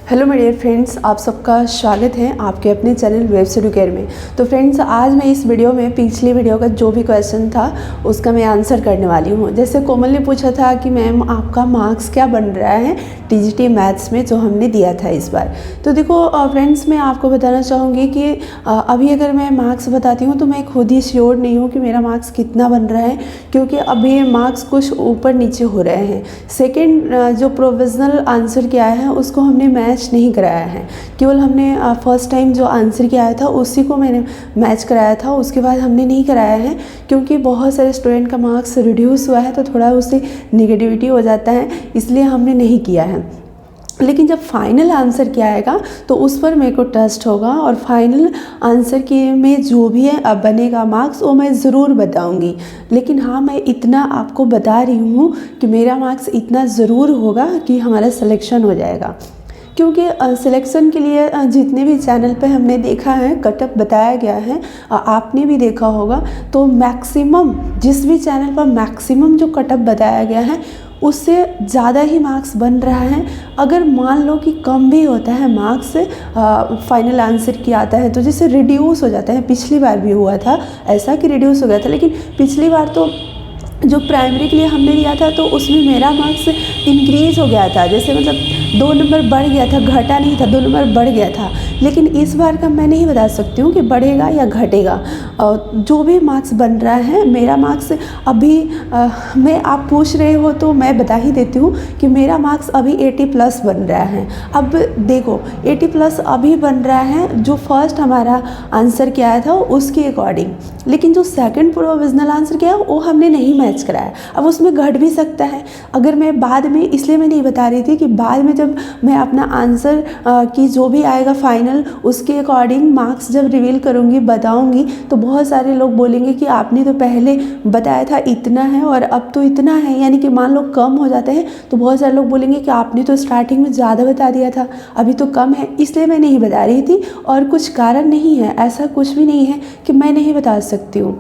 Hello मेरे dear friends, आप सबका स्वागत है आपके अपने चैनल वेब्स एडुकेयर में। तो फ्रेंड्स, आज मैं इस वीडियो में पिछली वीडियो का जो भी क्वेश्चन था उसका मैं आंसर करने वाली हूँ। जैसे कोमल ने पूछा था कि मैम आपका मार्क्स क्या बन रहा है टीजीटी मैथ्स में जो हमने दिया था इस बार। तो देखो फ्रेंड्स, मैं आपको बताना चाहूँगी कि अभी अगर मैं मार्क्स बताती हूँ तो मैं खुद ही श्योर नहीं हूँ कि मेरा मार्क्स कितना बन रहा है, क्योंकि अभी मार्क्स कुछ ऊपर नीचे हो रहे हैं। सेकेंड जो प्रोविजनल आंसर किया है उसको हमने मैच नहीं कराया है, केवल हमने फर्स्ट टाइम जो आंसर किया था उसी को मैंने मैच कराया था, उसके बाद हमने नहीं कराया है क्योंकि बहुत सारे स्टूडेंट का मार्क्स रिड्यूस हुआ है तो थोड़ा उससे निगेटिविटी हो जाता है, इसलिए हमने नहीं किया है। लेकिन जब फाइनल आंसर किया आएगा तो उस पर मेरे को ट्रस्ट होगा और फाइनल आंसर के में जो भी है अब बनेगा मार्क्स वो मैं ज़रूर बताऊंगी। लेकिन हाँ, मैं इतना आपको बता रही हूँ कि मेरा मार्क्स इतना ज़रूर होगा कि हमारा सिलेक्शन हो जाएगा, क्योंकि सिलेक्शन के लिए जितने भी चैनल पे हमने देखा है कटअप बताया गया है, आपने भी देखा होगा, तो मैक्सिमम जिस भी चैनल पर मैक्सिमम जो कटअप बताया गया है उससे ज़्यादा ही मार्क्स बन रहा है। अगर मान लो कि कम भी होता है मार्क्स फाइनल आंसर किया आता है तो जैसे रिड्यूस हो जाता है, पिछली बार भी हुआ था ऐसा कि रिड्यूस हो गया था, लेकिन पिछली बार तो जो प्राइमरी के लिए हमने दिया था तो उसमें मेरा मार्क्स इंक्रीज हो गया था, जैसे मतलब 2 नंबर बढ़ गया था, घटा नहीं था, 2 नंबर बढ़ गया था। लेकिन इस बार का मैं नहीं बता सकती हूँ कि बढ़ेगा या घटेगा। जो भी मार्क्स बन रहा है मेरा मार्क्स अभी मैं आप पूछ रहे हो तो मैं बता ही देती हूँ कि मेरा मार्क्स अभी 80+ बन रहा है। अब देखो 80+ अभी बन रहा है जो फर्स्ट हमारा आंसर किया था उसके अकॉर्डिंग, लेकिन जो सेकंड प्रोविजनल आंसर किया वो हमने नहीं मैच कराया। अब उसमें घट भी सकता है। अगर मैं बाद में, इसलिए मैं नहीं बता रही थी कि बाद में जब मैं अपना आंसर की जो भी आएगा फाइनल उसके अकॉर्डिंग मार्क्स जब रिवील करूँगी बताऊँगी तो बहुत सारे लोग बोलेंगे कि आपने तो पहले बताया था इतना है और अब तो इतना है, यानी कि मान लो कम हो जाता है तो बहुत सारे लोग बोलेंगे कि आपने तो स्टार्टिंग में ज़्यादा बता दिया था अभी तो कम है। इसलिए मैं नहीं बता रही थी और कुछ कारण नहीं है, ऐसा कुछ भी नहीं है कि मैं नहीं बता सकती हूँ,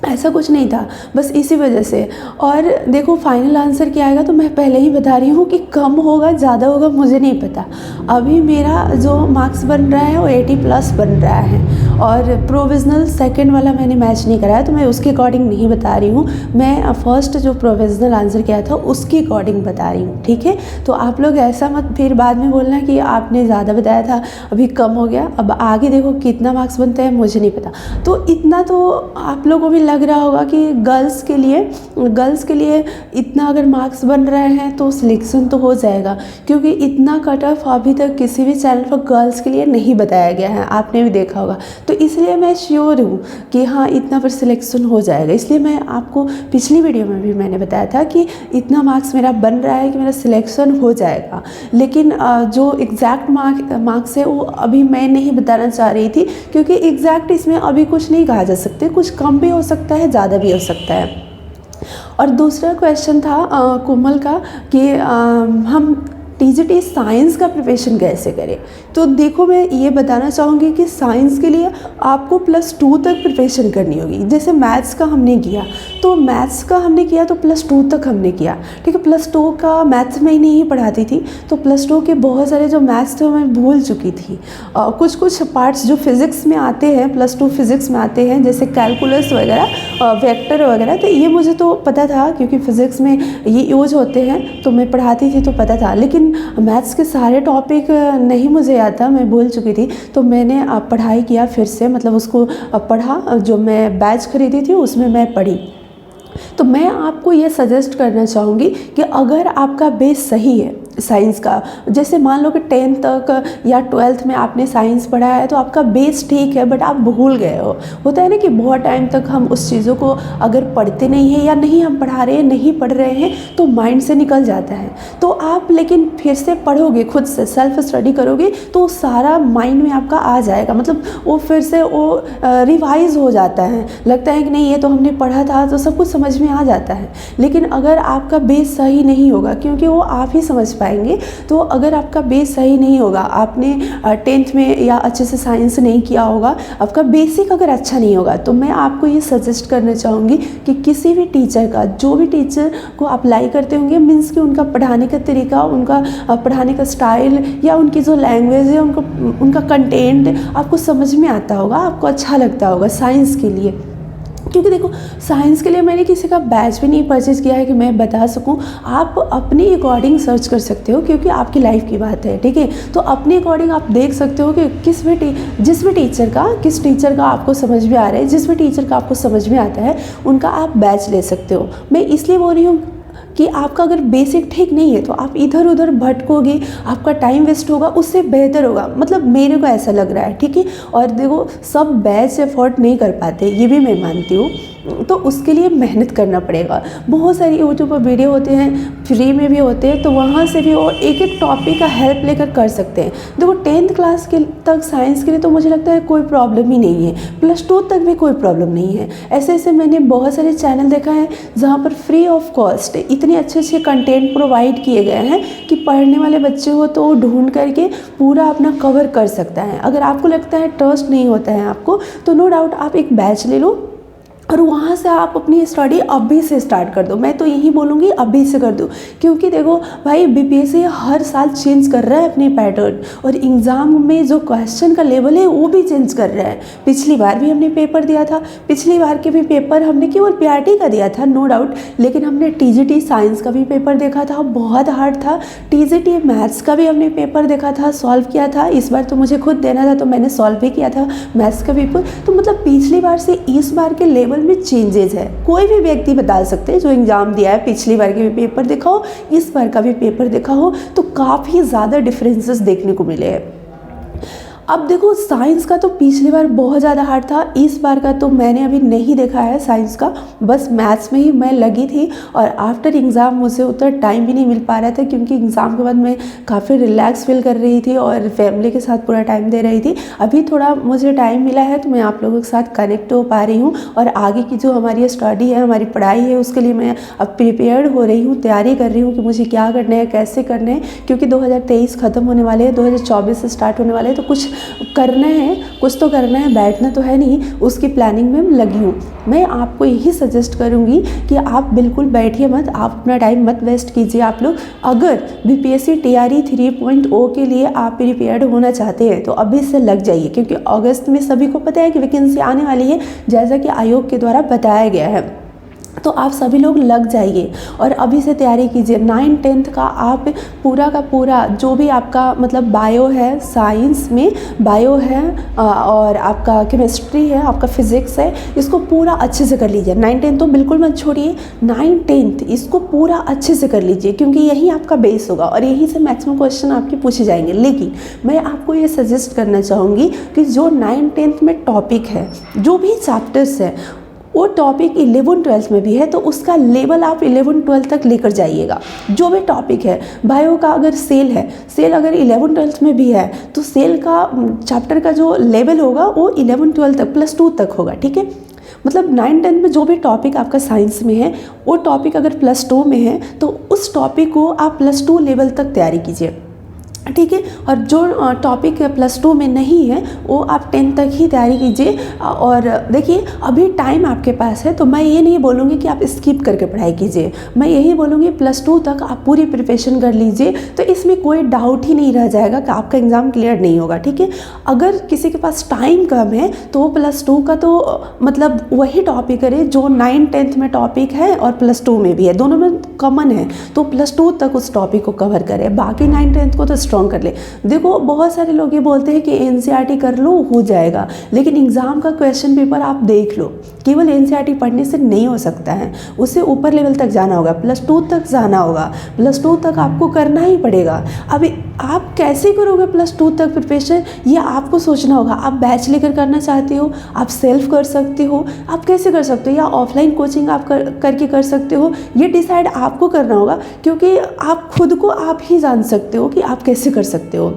ऐसा कुछ नहीं था, बस इसी वजह से। और देखो फाइनल आंसर क्या आएगा तो मैं पहले ही बता रही हूँ कि कम होगा ज़्यादा होगा मुझे नहीं पता। अभी मेरा जो मार्क्स बन रहा है वो 80+ बन रहा है और प्रोविज़नल सेकंड वाला मैंने मैच नहीं कराया तो मैं उसके अकॉर्डिंग नहीं बता रही हूँ, मैं फर्स्ट जो प्रोविज़नल आंसर किया था उसके अकॉर्डिंग बता रही हूँ, ठीक है। तो आप लोग ऐसा मत फिर बाद में बोलना कि आपने ज़्यादा बताया था अभी कम हो गया। अब आगे देखो कितना मार्क्स बनता है मुझे नहीं पता, तो इतना तो आप लोगों को भी लग रहा होगा कि गर्ल्स के लिए इतना अगर मार्क्स बन रहे हैं तो सिलेक्शन तो हो जाएगा, क्योंकि इतना कट ऑफ अभी तक किसी भी चैनल पर गर्ल्स के लिए नहीं बताया गया है, आपने भी देखा होगा। तो इसलिए मैं श्योर हूँ कि हाँ इतना पर सिलेक्शन हो जाएगा। इसलिए मैं आपको पिछली वीडियो में भी मैंने बताया था कि इतना मार्क्स मेरा बन रहा है कि मेरा सिलेक्शन हो जाएगा, लेकिन जो एग्जैक्ट मार्क्स है वो अभी मैं नहीं बताना चाह रही थी, क्योंकि एग्जैक्ट इसमें अभी कुछ नहीं कहा जा सकता, कुछ कम भी हो सकता है ज़्यादा भी हो सकता है। और दूसरा क्वेश्चन था कोमल का कि हम टीजीटी साइंस का प्रिपरेशन कैसे करें। तो देखो मैं ये बताना चाहूँगी कि साइंस के लिए आपको +2 तक प्रिपरेशन करनी होगी। जैसे मैथ्स का हमने किया तो मैथ्स का हमने किया तो +2 तक हमने किया, ठीक है। +2 का मैथ्स में ही नहीं पढ़ाती थी तो +2 के बहुत सारे जो मैथ्स थे मैं भूल चुकी थी। कुछ पार्ट्स जो फिज़िक्स में आते हैं, +2 फिज़िक्स में आते हैं, जैसे कैलकुलस वगैरह, वेक्टर वगैरह, तो ये मुझे तो पता था क्योंकि फ़िज़िक्स में ये यूज होते हैं तो मैं पढ़ाती थी तो पता था। लेकिन मैथ्स के सारे टॉपिक नहीं मुझे याद था, मैं भूल चुकी थी, तो मैंने पढ़ाई किया फिर से, मतलब उसको पढ़ा, जो मैं बैच खरीदी थी उसमें मैं पढ़ी। तो मैं आपको ये सजेस्ट करना चाहूँगी कि अगर आपका बेस सही है साइंस का, जैसे मान लो कि 10th तक या 12th में आपने साइंस पढ़ा है तो आपका बेस ठीक है बट आप भूल गए हो, होता है ना कि बहुत टाइम तक हम उस चीज़ों को अगर पढ़ते नहीं हैं या नहीं हम पढ़ा रहे हैं, नहीं पढ़ रहे हैं तो माइंड से निकल जाता है। तो आप लेकिन फिर से पढ़ोगे, खुद से सेल्फ स्टडी करोगे तो सारा माइंड में आपका आ जाएगा, मतलब वो फिर से वो रिवाइज हो जाता है, लगता है कि नहीं ये तो हमने पढ़ा था तो सब कुछ समझ में आ जाता है। लेकिन अगर आपका बेस सही नहीं होगा, क्योंकि वो आप ही समझ पाए पाएंगे। तो अगर आपका बेस सही नहीं होगा, आपने 10th में या अच्छे से साइंस नहीं किया होगा, आपका बेसिक अगर अच्छा नहीं होगा, तो मैं आपको ये सजेस्ट करना चाहूँगी कि किसी भी टीचर का, जो भी टीचर को अप्लाई करते होंगे, मीन्स कि उनका पढ़ाने का तरीका, उनका पढ़ाने का स्टाइल या उनकी जो लैंग्वेज है, उनका कंटेंट आपको समझ में आता होगा, आपको अच्छा लगता होगा साइंस के लिए। क्योंकि देखो, साइंस के लिए मैंने किसी का बैच भी नहीं परचेज़ किया है कि मैं बता सकूं। आप अपने अकॉर्डिंग सर्च कर सकते हो, क्योंकि आपकी लाइफ की बात है, ठीक है। तो अपने अकॉर्डिंग आप देख सकते हो कि जिस भी टीचर का आपको समझ में आ रहा है, जिस भी टीचर का आपको समझ में आता है, उनका आप बैच ले सकते हो। मैं इसलिए बोल रही हूँ कि आपका अगर बेसिक ठीक नहीं है तो आप इधर उधर भटकोगे, आपका टाइम वेस्ट होगा, उससे बेहतर होगा, मतलब मेरे को ऐसा लग रहा है, ठीक है। और देखो, सब बैच अफोर्ड नहीं कर पाते, ये भी मैं मानती हूँ, तो उसके लिए मेहनत करना पड़ेगा। बहुत सारी यूट्यूब पर वीडियो होते हैं, फ्री में भी होते हैं, तो वहाँ से भी वो एक एक टॉपिक का हेल्प लेकर कर सकते हैं। देखो, 10th क्लास के तक साइंस के लिए तो मुझे लगता है कोई प्रॉब्लम ही नहीं है, +2 तक भी कोई प्रॉब्लम नहीं है। ऐसे मैंने बहुत सारे चैनल देखा है जहाँ पर फ्री ऑफ कॉस्ट इतने अच्छे कंटेंट प्रोवाइड किए गए हैं कि पढ़ने वाले बच्चे हो तो ढूंढ करके पूरा अपना कवर कर सकता है। अगर आपको लगता है ट्रस्ट नहीं होता है आपको, तो नो डाउट आप एक बैच ले लो और वहाँ से आप अपनी स्टडी अभी से स्टार्ट कर दो। मैं तो यही बोलूँगी, अभी से कर दो, क्योंकि देखो भाई, बीपीएससी हर साल चेंज कर रहा है अपने पैटर्न, और एग्ज़ाम में जो क्वेश्चन का लेवल है वो भी चेंज कर रहा है। पिछली बार भी हमने पेपर दिया था, पिछली बार के भी पेपर हमने केवल पीआरटी का दिया था, नो डाउट, लेकिन हमने टीजीटी साइंस का भी पेपर देखा था, बहुत हार्ड था। टीजीटी मैथ्स का भी हमने पेपर देखा था, सॉल्व किया था। इस बार तो मुझे खुद देना था, तो मैंने सॉल्व भी किया था मैथ्स का पेपर। तो मतलब पिछली बार से इस बार के लेवल में चेंजेस है। कोई भी व्यक्ति बता सकते हैं जो एग्जाम दिया है, पिछली बार के भी पेपर देखा हो, इस बार का भी पेपर देखा हो, तो काफ़ी ज़्यादा डिफरेंसेस देखने को मिले हैं। अब देखो, साइंस का तो पिछली बार बहुत ज़्यादा हार्ड था, इस बार का तो मैंने अभी नहीं देखा है साइंस का, बस मैथ्स में ही मैं लगी थी। और आफ्टर एग्ज़ाम मुझे उतना टाइम भी नहीं मिल पा रहा था, क्योंकि एग्ज़ाम के बाद मैं काफ़ी रिलैक्स फील कर रही थी और फैमिली के साथ पूरा टाइम दे रही थी। अभी थोड़ा मुझे टाइम मिला है, तो मैं आप लोगों के साथ कनेक्ट हो पा रही हूँ, और आगे की जो हमारी स्टडी है, हमारी पढ़ाई है, उसके लिए मैं अब प्रिपेयर्ड हो रही हूँ, तैयारी कर रही हूँ कि मुझे क्या करना है, कैसे करना है। क्योंकि 2023 ख़त्म होने वाले हैं, 2024 से स्टार्ट होने वाले हैं, तो कुछ करना है, कुछ तो करना है, बैठना तो है नहीं, उसकी प्लानिंग में लगी हूँ। मैं आपको यही सजेस्ट करूँगी कि आप बिल्कुल बैठिए मत, आप अपना टाइम मत वेस्ट कीजिए। आप लोग अगर बीपीएससी टीआरई 3.0 के लिए आप प्रिपेयर्ड होना चाहते हैं, तो अभी से लग जाइए, क्योंकि अगस्त में सभी को पता है कि वैकेंसी आने वाली है, जैसा कि आयोग के द्वारा बताया गया है। तो आप सभी लोग लग जाइए और अभी से तैयारी कीजिए। 9th का आप पूरा का पूरा जो भी आपका मतलब बायो है, साइंस में बायो है, और आपका केमिस्ट्री है, आपका फिज़िक्स है, इसको पूरा अच्छे से कर लीजिए। 9th तो बिल्कुल मत छोड़िए, 9th इसको पूरा अच्छे से कर लीजिए, क्योंकि यही आपका बेस होगा और यहीं से मैक्सिमम क्वेश्चन आपके पूछे जाएंगे। लेकिन मैं आपको ये सजेस्ट करना चाहूँगी कि जो 9th में टॉपिक है, जो भी चैप्टर्स है, वो टॉपिक 11th-12th में भी है, तो उसका लेवल आप 11th-12th तक लेकर जाइएगा। जो भी टॉपिक है, बायो का अगर सेल है, सेल अगर 11th-12th में भी है, तो सेल का चैप्टर का जो लेवल होगा वो 11th-12th तक, +2 तक होगा, ठीक है। मतलब 9th-10th में जो भी टॉपिक आपका साइंस में है, वो टॉपिक अगर +2 में है, तो उस टॉपिक को आप +2 लेवल तक तैयारी कीजिए, ठीक है। और जो टॉपिक +2 में नहीं है, वो आप 10th तक ही तैयारी कीजिए। और देखिए, अभी टाइम आपके पास है, तो मैं ये नहीं बोलूँगी कि आप स्किप करके पढ़ाई कीजिए, मैं यही बोलूँगी +2 तक आप पूरी प्रिपरेशन कर लीजिए, तो इसमें कोई डाउट ही नहीं रह जाएगा कि आपका एग्ज़ाम क्लियर नहीं होगा, ठीक है। अगर किसी के पास टाइम कम है, तो वो +2 का तो मतलब वही टॉपिक करे जो 9th-10th में टॉपिक है और +2 में भी है, दोनों में कॉमन है, तो +2 तक उस टॉपिक को कवर करे, बाकी 9th-10th को तो स्ट्रॉन्ग कर ले। देखो, बहुत सारे लोग ये बोलते हैं कि एनसीईआरटी कर लो, हो जाएगा, लेकिन एग्ज़ाम का क्वेश्चन पेपर आप देख लो, केवल एनसीईआरटी पढ़ने से नहीं हो सकता है, उससे ऊपर लेवल तक जाना होगा, +2 तक जाना होगा, +2 तक आपको करना ही पड़ेगा। अभी आप कैसे करोगे +2 तक प्रिपरेशन, ये आपको सोचना होगा। आप बैच लेकर करना चाहते हो, आप सेल्फ कर सकते हो, आप कैसे कर सकते हो, या ऑफलाइन कोचिंग आप करके कर सकते हो, ये डिसाइड आपको करना होगा, क्योंकि आप खुद को आप ही जान सकते हो कि आप कैसे कर सकते हो,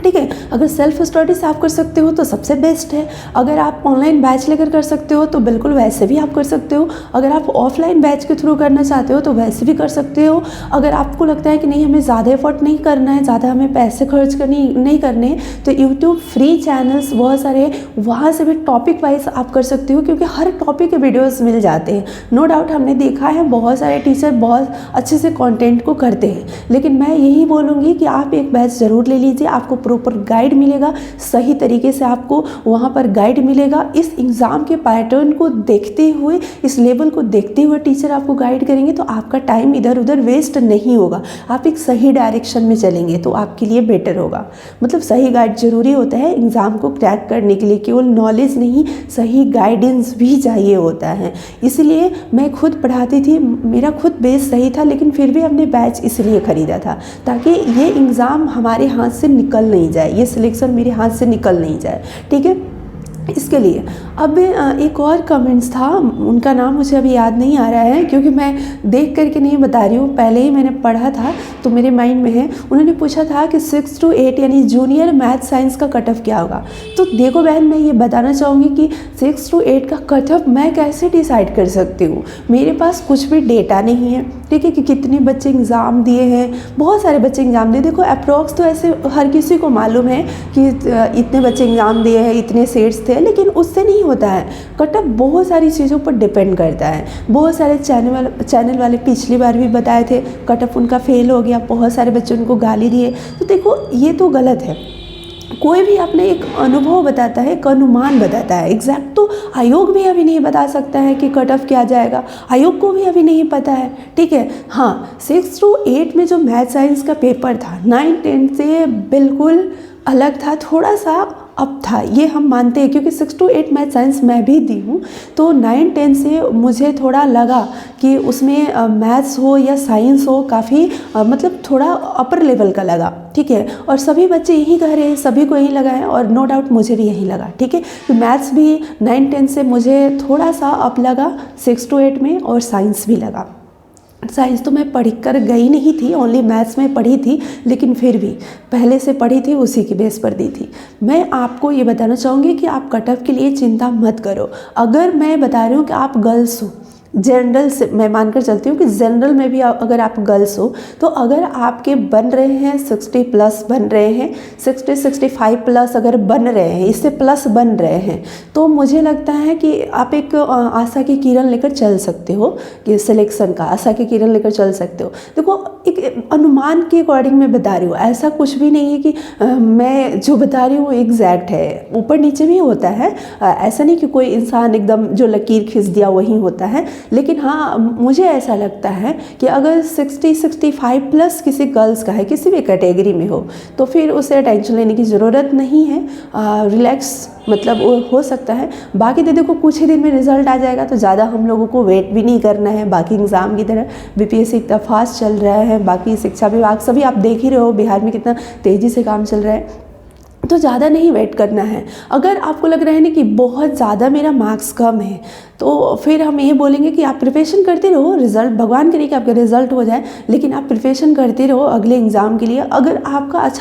ठीक है। अगर सेल्फ स्टडी से आप कर सकते हो तो सबसे बेस्ट है। अगर आप ऑनलाइन बैच लेकर कर सकते हो तो बिल्कुल वैसे भी आप कर सकते हो। अगर आप ऑफलाइन बैच के थ्रू करना चाहते हो तो वैसे भी कर सकते हो। अगर आपको लगता है कि नहीं हमें ज़्यादा एफर्ट नहीं करना है, ज़्यादा हमें पैसे खर्च नहीं करने, तो यूट्यूब फ्री चैनल्स बहुत सारे, वहाँ से भी टॉपिक वाइज आप कर सकते हो, क्योंकि हर टॉपिक के वीडियोज़ मिल जाते हैं। नो डाउट हमने देखा है बहुत सारे टीचर बहुत अच्छे से कंटेंट को करते हैं, लेकिन मैं यही बोलूँगी कि आप एक बैच ज़रूर ले लीजिए। आपको प्रॉपर गाइड मिलेगा, सही तरीके से आपको वहाँ पर गाइड मिलेगा। इस एग्ज़ाम के पैटर्न को देखते हुए, इस लेवल को देखते हुए टीचर आपको गाइड करेंगे, तो आपका टाइम इधर उधर वेस्ट नहीं होगा। आप एक सही डायरेक्शन में चलेंगे तो आपके लिए बेटर होगा। मतलब सही गाइड ज़रूरी होता है एग्ज़ाम को क्रैक करने के लिए। केवल नॉलेज नहीं, सही गाइडेंस भी चाहिए होता है। इसलिए मैं खुद पढ़ाती थी, मेरा खुद बेस सही था, लेकिन फिर भी हमने बैच इसलिए ख़रीदा था ताकि ये एग्ज़ाम हमारे हाथ से निकल नहीं जाए, ये सिलेक्शन मेरे हाथ से निकल नहीं जाए। ठीक है, इसके लिए। अब एक और कमेंट्स था, उनका नाम मुझे अभी याद नहीं आ रहा है क्योंकि मैं देख करके नहीं बता रही हूँ, पहले ही मैंने पढ़ा था तो मेरे माइंड में है। उन्होंने पूछा था कि 6 to 8 यानी जूनियर मैथ साइंस का कट ऑफ क्या होगा। तो देखो बहन, मैं ये बताना चाहूँगी कि 6 to 8 का कट ऑफ मैं कैसे डिसाइड कर सकती हूँ। मेरे पास कुछ भी डेटा नहीं है, ठीक है, कि कितने बच्चे एग्ज़ाम दिए हैं। बहुत सारे बच्चे एग्ज़ाम दिए, देखो अप्रॉक्स तो ऐसे हर किसी को मालूम है कि इतने बच्चे एग्ज़ाम दिए हैं, इतने सेट्स थे, लेकिन उससे नहीं होता है। कट ऑफ बहुत सारी चीज़ों पर डिपेंड करता है। बहुत सारे चैनल वाले पिछली बार भी बताए थे कट ऑफ उनका फेल हो गया, बहुत सारे बच्चे उनको गाली दिए। तो देखो ये तो गलत है। कोई भी अपने एक अनुभव बताता है, एक अनुमान बताता है। एग्जैक्ट तो आयोग भी अभी नहीं बता सकता है कि कट ऑफ क्या जाएगा, आयोग को भी अभी नहीं पता है। ठीक है, हाँ 6 to 8 में जो मैथ साइंस का पेपर था 9-10 से बिल्कुल अलग था, थोड़ा सा अब था, ये हम मानते हैं, क्योंकि 6 to 8 मैथ साइंस मैं भी दी हूँ। तो 9-10 से मुझे थोड़ा लगा कि उसमें मैथ्स हो या साइंस हो, काफ़ी मतलब थोड़ा अपर लेवल का लगा। ठीक है, और सभी बच्चे यही कह रहे हैं, सभी को यही लगा है, और नो डाउट मुझे भी यही लगा। ठीक है, तो मैथ्स भी 9-10 से मुझे थोड़ा सा अप लगा 6 to 8 में, और साइंस भी लगा। साइंस तो मैं पढ़ कर गई नहीं थी, ओनली मैथ्स में पढ़ी थी, लेकिन फिर भी पहले से पढ़ी थी, उसी की बेस पर दी थी। मैं आपको ये बताना चाहूँगी कि आप कट ऑफ के लिए चिंता मत करो। अगर मैं बता रही हूँ कि आप गर्ल्स हो, जनरल से मैं मानकर चलती हूँ कि जनरल में भी अगर आप गर्ल्स हो, तो अगर आपके बन रहे हैं 60 प्लस बन रहे हैं, 60-65 प्लस अगर बन रहे हैं, इससे प्लस बन रहे हैं, तो मुझे लगता है कि आप एक आशा की किरण लेकर चल सकते हो, कि सिलेक्शन का आशा की किरण लेकर चल सकते हो। देखो एक अनुमान के अकॉर्डिंग मैं बता रही हूँ, ऐसा कुछ भी नहीं है कि मैं जो बता रही हूँ एग्जैक्ट है, ऊपर नीचे भी होता है। ऐसा नहीं कि कोई इंसान एकदम जो लकीर खींच दिया वही होता है, लेकिन हाँ मुझे ऐसा लगता है कि अगर 60-65 प्लस किसी गर्ल्स का है, किसी भी कैटेगरी में हो, तो फिर उसे टेंशन लेने की ज़रूरत नहीं है। रिलैक्स मतलब वो हो सकता है। बाकी तो देखो कुछ ही दिन में रिजल्ट आ जाएगा, तो ज़्यादा हम लोगों को वेट भी नहीं करना है। बाकी एग्ज़ाम की तरह बीपीएससी इतना फास्ट चल रहा है, बाकी शिक्षा विभाग सभी आप देख ही रहे हो बिहार में कितना तेज़ी से काम चल रहा है, तो ज़्यादा नहीं वेट करना है। अगर आपको लग रहा है ना कि बहुत ज़्यादा मेरा मार्क्स कम है, तो फिर हम ये बोलेंगे कि आप प्रिपरेशन करते रहो, रिज़ल्ट भगवान करे कि आपका रिज़ल्ट हो जाए, लेकिन आप प्रिपरेशन करते रहो अगले एग्ज़ाम के लिए। अगर आपका अच्छा